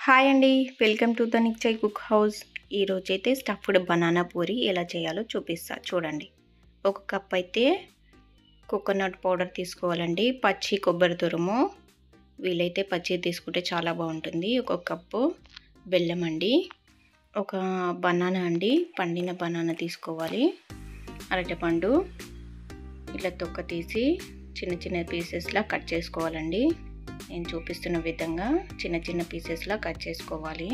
Hi అండి, welcome to the Nishchay cook house. ఈరోజైతే stuffed banana puri ఎలా చేయాలో చూపిస్తా చూడండి. ఒక కప్ అయితే కోకోనట్ పౌడర్ తీసుకోవాలండి. పచ్చి కొబ్బరి తురుము, వీలైతే పచ్చి తీసుకుంటే చాలా బాగుంటుంది. ఒక కప్పు బెల్లం అండి. ఒక బనానా అండి, పండిన బనానా తీసుకోవాలి. అరటిపండు ఇట్లా తొక్క తీసి చిన్న చిన్న పీసెస్లా కట్ చేసుకోవాలండి. నేను చూపిస్తున్న విధంగా చిన్న చిన్న పీసెస్లా కట్ చేసుకోవాలి.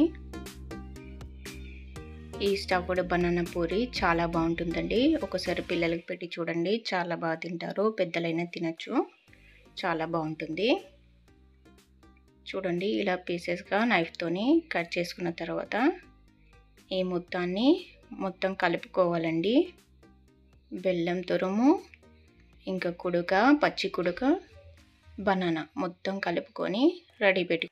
ఈ స్టఫ్డ్ బనానా పూరి చాలా బాగుంటుందండి. ఒకసారి పిల్లలకి పెట్టి చూడండి, చాలా బాగా తింటారు. పెద్దలైనా తినచ్చు, చాలా బాగుంటుంది. చూడండి, ఇలా పీసెస్గా నైఫ్తోని కట్ చేసుకున్న తర్వాత ఈ మొత్తం కలుపుకోవాలండి. బెల్లం తురుము, ఇంకా కుడుక, పచ్చి కుడుక, బనానా మొత్తం కలుపుకొని రెడీ పెట్టి.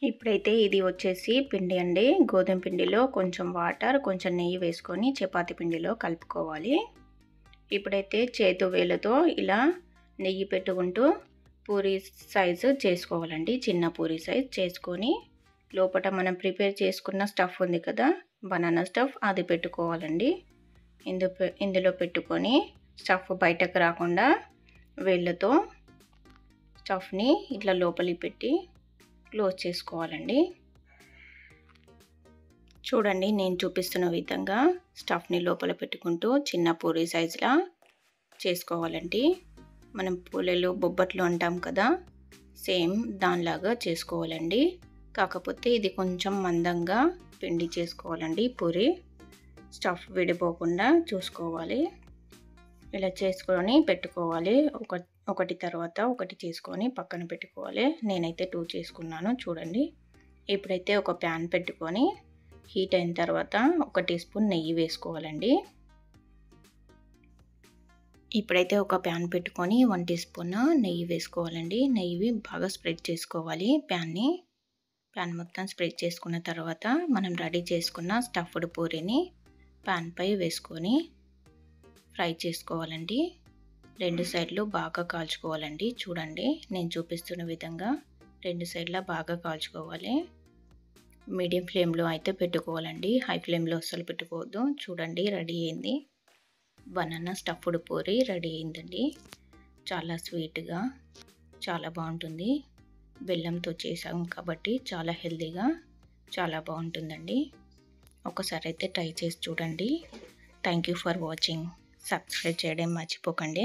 ఇప్పుడైతే ఇది వచ్చేసి పిండి అండి. గోధుమ పిండిలో కొంచెం వాటర్, కొంచెం నెయ్యి వేసుకొని చపాతీ పిండిలో కలుపుకోవాలి. ఇప్పుడైతే చేతు వేలతో ఇలా నెయ్యి పెట్టుకుంటూ పూరి సైజు చేసుకోవాలండి. చిన్న పూరి సైజ్ చేసుకొని లోపల మనం ప్రిపేర్ చేసుకున్న స్టఫ్ ఉంది కదా, బనానా స్టఫ్, అది పెట్టుకోవాలండి. ఇందులో పెట్టుకొని స్టఫ్ బయటకు రాకుండా వేళ్ళతో స్టఫ్ని ఇట్లా లోపలికి పెట్టి క్లోజ్ చేసుకోవాలండి. చూడండి, నేను చూపిస్తున్న విధంగా స్టఫ్ని లోపల పెట్టుకుంటూ చిన్న పూరి సైజులా చేసుకోవాలండి. మనం పూలలు బొబ్బట్లు అంటాం కదా, సేమ్ దానిలాగా చేసుకోవాలండి. కాకపోతే ఇది కొంచెం మందంగా పిండి చేసుకోవాలండి. పూరి స్టఫ్ విడిపోకుండా చూసుకోవాలి. ఇలా చేసుకొని పెట్టుకోవాలి. ఒకటి తర్వాత ఒకటి చేసుకొని పక్కన పెట్టుకోవాలి. నేనైతే 2 చేసుకున్నాను చూడండి. ఇప్పుడైతే ఒక ప్యాన్ పెట్టుకొని హీట్ అయిన తర్వాత 1 టీ స్పూన్ నెయ్యి వేసుకోవాలండి. ఇప్పుడైతే ఒక ప్యాన్ పెట్టుకొని 1 టీ స్పూన్ నెయ్యి వేసుకోవాలండి. నెయ్యి బాగా స్ప్రెడ్ చేసుకోవాలి. ప్యాన్ మొత్తం స్ప్రెడ్ చేసుకున్న తర్వాత మనం రెడీ చేసుకున్న స్టఫ్డ్ పూరిని ప్యాన్పై వేసుకొని ఫ్రై చేసుకోవాలండి. 2 సైడ్లు బాగా కాల్చుకోవాలండి. చూడండి, నేను చూపిస్తున్న విధంగా 2 సైడ్ల బాగా కాల్చుకోవాలి. మీడియం ఫ్లేమ్లో అయితే పెట్టుకోవాలండి, హై ఫ్లేమ్లో అస్సలు పెట్టుకోవద్దు. చూడండి, రెడీ అయింది. బనానా స్టఫ్డ్ పూరి రెడీ అయిందండి. చాలా స్వీట్గా, చాలా బాగుంటుంది. బెల్లంతో చేసాం కాబట్టి చాలా హెల్తీగా, చాలా బాగుంటుందండి. ఒకసారి అయితే ట్రై చేసి చూడండి. Thank you for watching. Subscribe చేయడం మర్చిపోకండి.